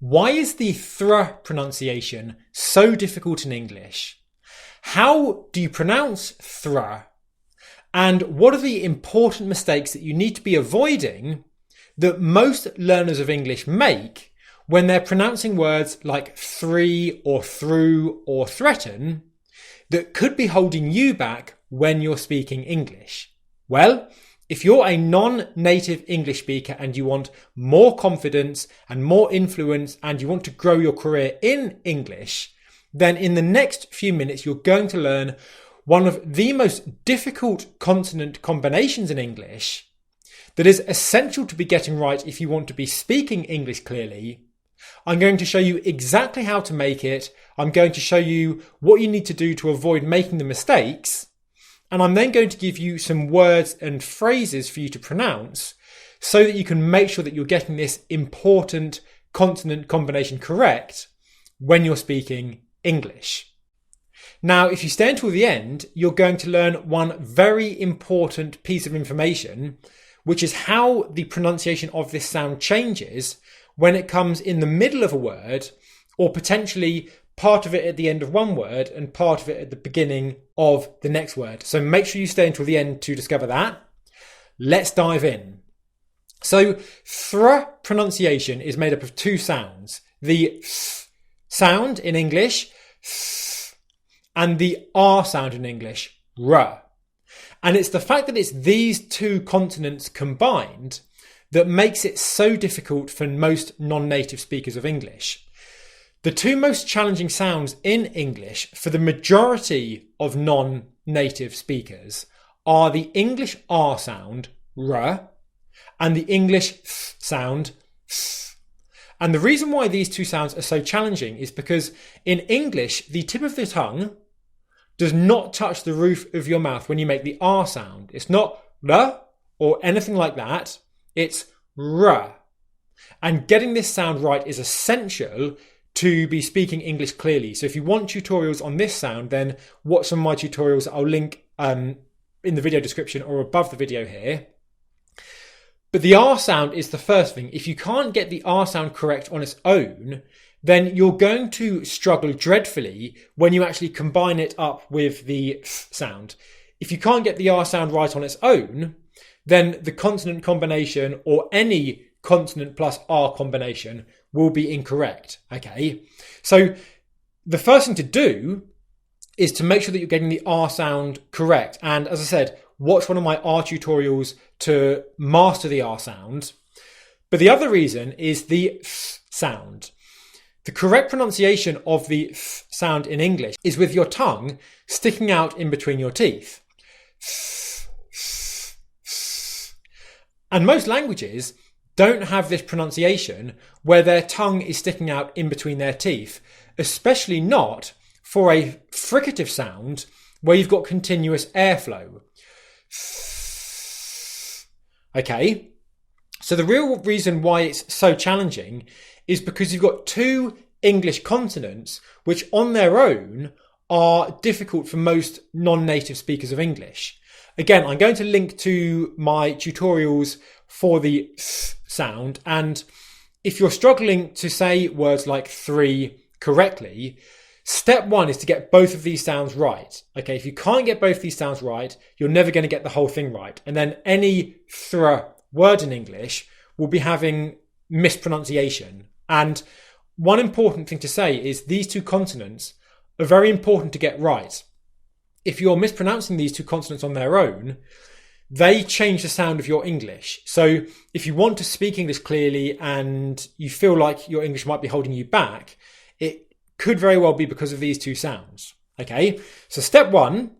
Why is the thr pronunciation so difficult in English? How do you pronounce thr? And what are the important mistakes that you need to be avoiding that most learners of English make when they're pronouncing words like three or through or threaten that could be holding you back when you're speaking English? Well, if you're a non-native English speaker and you want more confidence and more influence and you want to grow your career in English, then in the next few minutes you're going to learn one of the most difficult consonant combinations in English that is essential to be getting right if you want to be speaking English clearly. I'm going to show you exactly how to make it. I'm going to show you what you need to do to avoid making the mistakes. And I'm then going to give you some words and phrases for you to pronounce so that you can make sure that you're getting this important consonant combination correct when you're speaking English. Now, if you stay until the end, you're going to learn one very important piece of information, which is how the pronunciation of this sound changes when it comes in the middle of a word, or potentially part of it at the end of one word and part of it at the beginning of the next word. So make sure you stay until the end to discover that. Let's dive in. So thr pronunciation is made up of two sounds. The th sound in English, th, and the r sound in English, r. And it's the fact that it's these two consonants combined that makes it so difficult for most non-native speakers of English. The two most challenging sounds in English for the majority of non-native speakers are the English R sound, r, and the English th sound, th. And the reason why these two sounds are so challenging is because in English, the tip of the tongue does not touch the roof of your mouth when you make the R sound. It's not r or anything like that. It's r. And getting this sound right is essential to be speaking English clearly. So if you want tutorials on this sound, then watch some of my tutorials. I'll link in the video description or above the video here. But the R sound is the first thing. If you can't get the R sound correct on its own, then you're going to struggle dreadfully when you actually combine it up with the th sound. If you can't get the R sound right on its own, then the consonant combination or any consonant plus R combination will be incorrect. Okay, so the first thing to do is to make sure that you're getting the R sound correct. And as I said, watch one of my R tutorials to master the R sound. But the other reason is the th sound. The correct pronunciation of the th sound in English is with your tongue sticking out in between your teeth. And most languages don't have this pronunciation where their tongue is sticking out in between their teeth, especially not for a fricative sound where you've got continuous airflow. Okay, so the real reason why it's so challenging is because you've got two English consonants which on their own are difficult for most non-native speakers of English. Again, I'm going to link to my tutorials for the th sound, and if you're struggling to say words like three correctly, step one is to get both of these sounds right. Okay, if you can't get both these sounds right, you're never going to get the whole thing right. And then any thr word in English will be having mispronunciation. And one important thing to say is these two consonants are very important to get right. If you're mispronouncing these two consonants on their own, they change the sound of your English. So if you want to speak English clearly and you feel like your English might be holding you back, it could very well be because of these two sounds. Okay, so step one,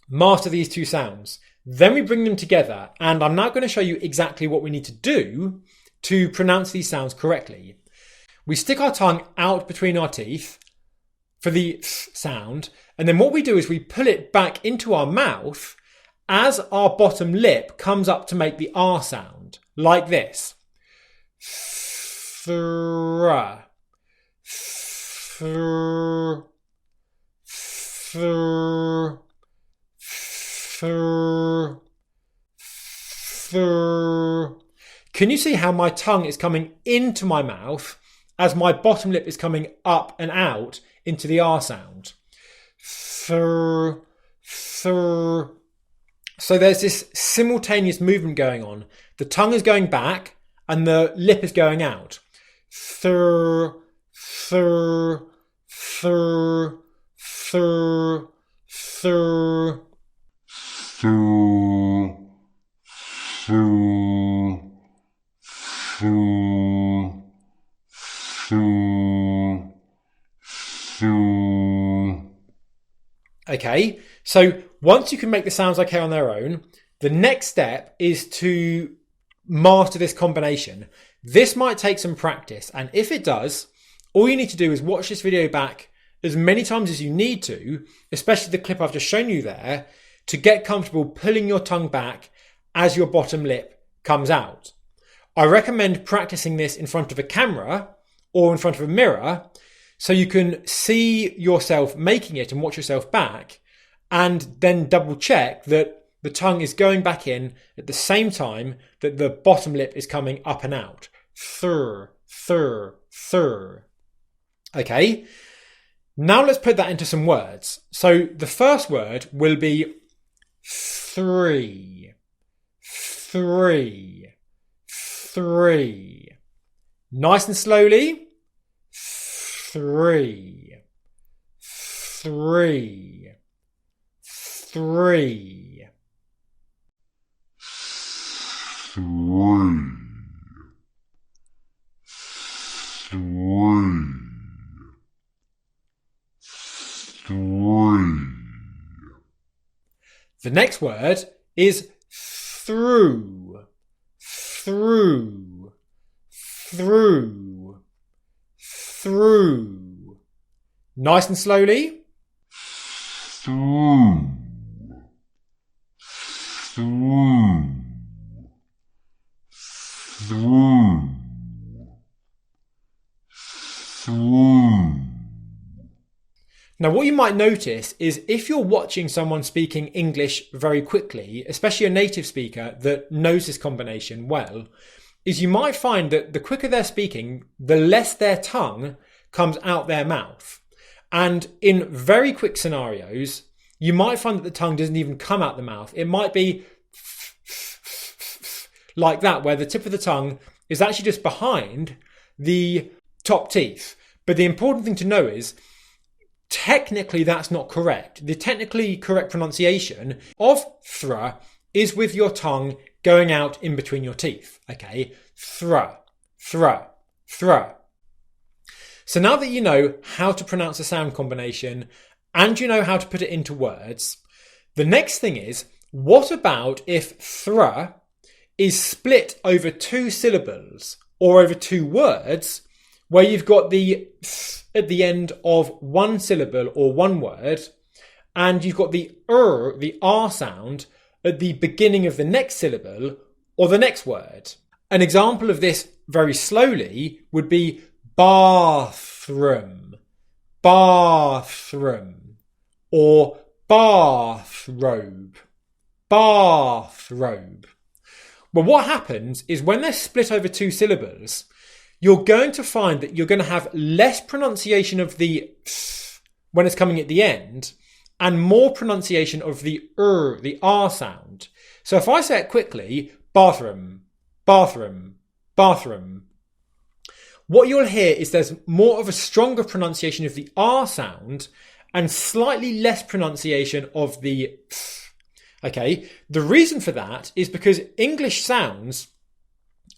master these two sounds. Then we bring them together, and I'm now going to show you exactly what we need to do to pronounce these sounds correctly. We stick our tongue out between our teeth for the th sound, and then what we do is we pull it back into our mouth as our bottom lip comes up to make the R sound, like this. Thra, thr, thr, thr, thr. Can you see how my tongue is coming into my mouth as my bottom lip is coming up and out into the R sound. Thr, thr. So there's this simultaneous movement going on. The tongue is going back and the lip is going out. Thr, thr, thr, thr, thr. Okay, so once you can make the sounds okay on their own, the next step is to master this combination. This might take some practice, and if it does, all you need to do is watch this video back as many times as you need to, especially the clip I've just shown you there, to get comfortable pulling your tongue back as your bottom lip comes out. I recommend practicing this in front of a camera or in front of a mirror so you can see yourself making it and watch yourself back, and then double check that the tongue is going back in at the same time that the bottom lip is coming up and out. Thur, thur, thur. Okay, now let's put that into some words. So the first word will be three, three, three. Nice and slowly. Three, three, three. Three, three, three. The next word is through, through, through, through. Nice and slowly. Through, through, through, through. Now, what you might notice is if you're watching someone speaking English very quickly, especially a native speaker that knows this combination well, is you might find that the quicker they're speaking, the less their tongue comes out their mouth. And in very quick scenarios, you might find that the tongue doesn't even come out the mouth. It might be like that, where the tip of the tongue is actually just behind the top teeth. But the important thing to know is, technically that's not correct. The technically correct pronunciation of thra is with your tongue going out in between your teeth. Okay, thra, thra, thra. So now that you know how to pronounce a sound combination and you know how to put it into words, the next thing is, what about if thra is split over two syllables or over two words, where you've got the th at the end of one syllable or one word, and you've got the R sound at the beginning of the next syllable or the next word. An example of this very slowly would be bathroom, bathroom, or bathrobe, bathrobe. Well, what happens is when they're split over two syllables, you're going to find that you're going to have less pronunciation of the th when it's coming at the end, and more pronunciation of the R sound. So if I say it quickly, bathroom, bathroom, bathroom, what you'll hear is there's more of a stronger pronunciation of the R sound and slightly less pronunciation of the th. Okay, the reason for that is because English sounds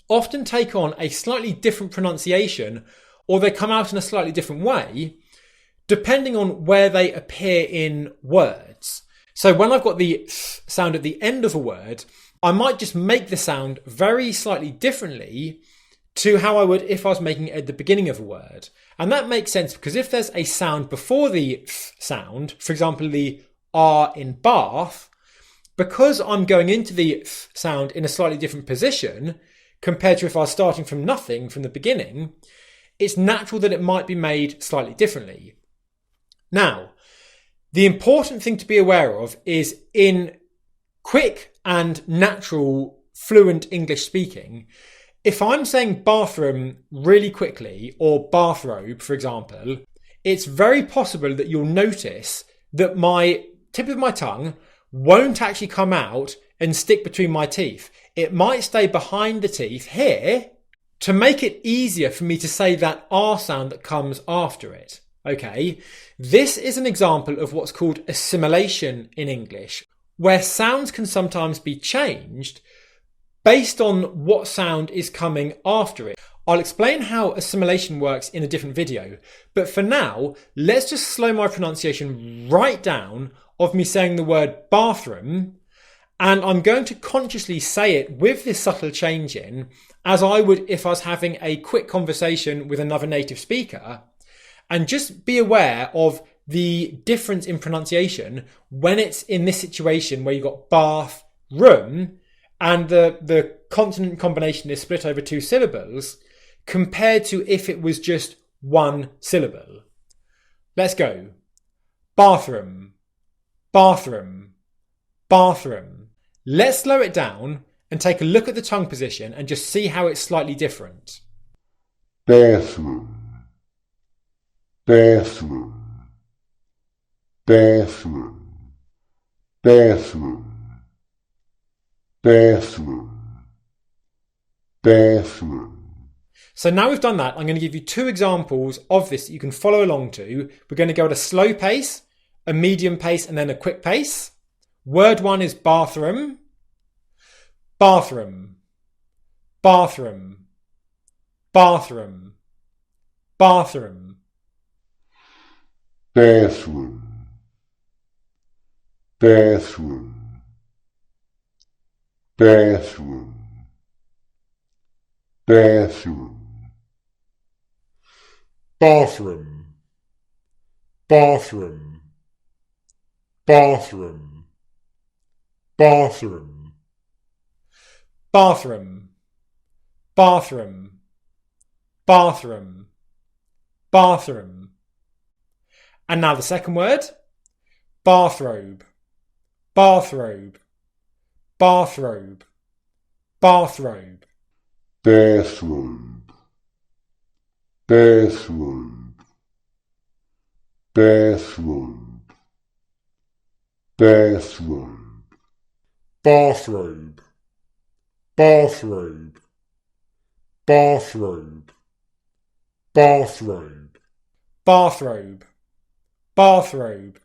often take on a slightly different pronunciation, or they come out in a slightly different way, depending on where they appear in words. So when I've got the th sound at the end of a word, I might just make the sound very slightly differently to how I would if I was making it at the beginning of a word. And that makes sense because if there's a sound before the th sound, for example, the R in bath, because I'm going into the th sound in a slightly different position compared to if I was starting from nothing from the beginning, it's natural that it might be made slightly differently. Now, the important thing to be aware of is in quick and natural fluent English speaking, If I'm saying bathroom really quickly, or bathrobe, for example, it's very possible that you'll notice that my tip of my tongue won't actually come out and stick between my teeth. It might stay behind the teeth here to make it easier for me to say that R sound that comes after it. Okay, this is an example of what's called assimilation in English, where sounds can sometimes be changed based on what sound is coming after it. I'll explain how assimilation works in a different video, but for now, let's just slow my pronunciation right down of me saying the word bathroom, and I'm going to consciously say it with this subtle change in, as I would if I was having a quick conversation with another native speaker, and just be aware of the difference in pronunciation when it's in this situation where you've got bath, room, and the consonant combination is split over two syllables, compared to if it was just one syllable. Let's go. Bathroom, bathroom, bathroom. Let's slow it down and take a look at the tongue position and just see how it's slightly different. Bathroom, bathroom, bathroom, bathroom, bathroom, bathroom. So now we've done that, I'm going to give you two examples of this that you can follow along to. We're going to go at a slow pace, a medium pace, and then a quick pace. Word one is bathroom, bathroom, bathroom, bathroom, bathroom. Bathroom, bathroom, bathroom, bathroom. Bathroom, bathroom, bathroom, bathroom. Bathroom, bathroom, bathroom, bathroom. And now the second word, bathrobe, bathrobe, bathrobe, bathrobe. Bathrobe, bathrobe, bathrobe, bathrobe. Bathrobe, bathrobe, bathrobe, bathrobe. Bathrobe, bathrobe,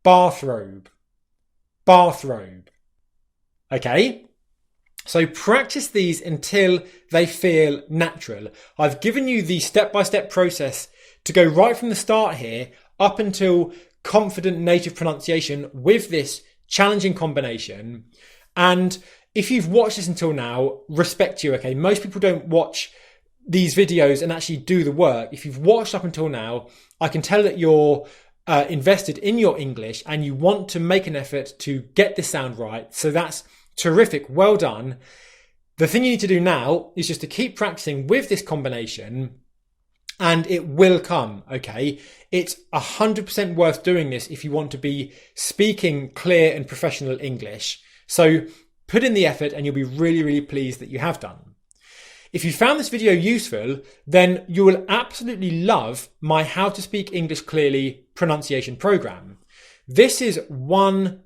bathrobe, bathrobe. Okay, so practice these until they feel natural. I've given you the step-by-step process to go right from the start here up until confident native pronunciation with this challenging combination. And if you've watched this until now, respect you, okay? Most people don't watch these videos and actually do the work. If you've watched up until now, I can tell that you're invested in your English and you want to make an effort to get this sound right. So that's terrific. Well done. The thing you need to do now is just to keep practicing with this combination and it will come, okay? It's 100% worth doing this if you want to be speaking clear and professional English. So put in the effort and you'll be really, really pleased that you have done. If you found this video useful, then you will absolutely love my How to Speak English Clearly pronunciation program. This is one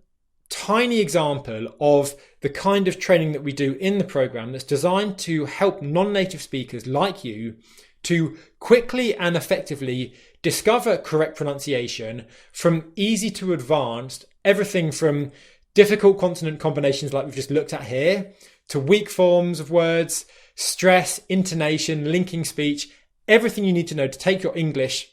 tiny example of the kind of training that we do in the program that's designed to help non-native speakers like you to quickly and effectively discover correct pronunciation from easy to advanced, everything from difficult consonant combinations like we've just looked at here, to weak forms of words, stress, intonation, linking speech, everything you need to know to take your English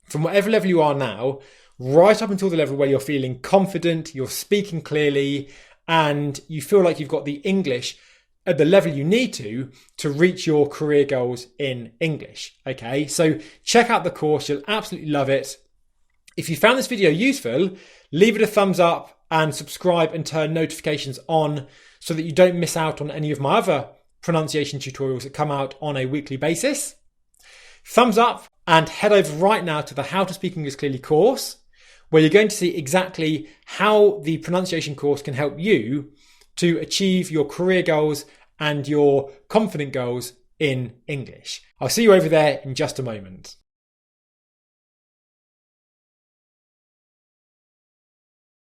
from whatever level you are now, right up until the level where you're feeling confident, you're speaking clearly, and you feel like you've got the English at the level you need to reach your career goals in English. Okay, so check out the course, you'll absolutely love it. If you found this video useful, leave it a thumbs up and subscribe and turn notifications on so that you don't miss out on any of my other pronunciation tutorials that come out on a weekly basis. Thumbs up and head over right now to the How to Speak English Clearly course, where you're going to see exactly how the pronunciation course can help you to achieve your career goals and your confident goals in English. I'll see you over there in just a moment.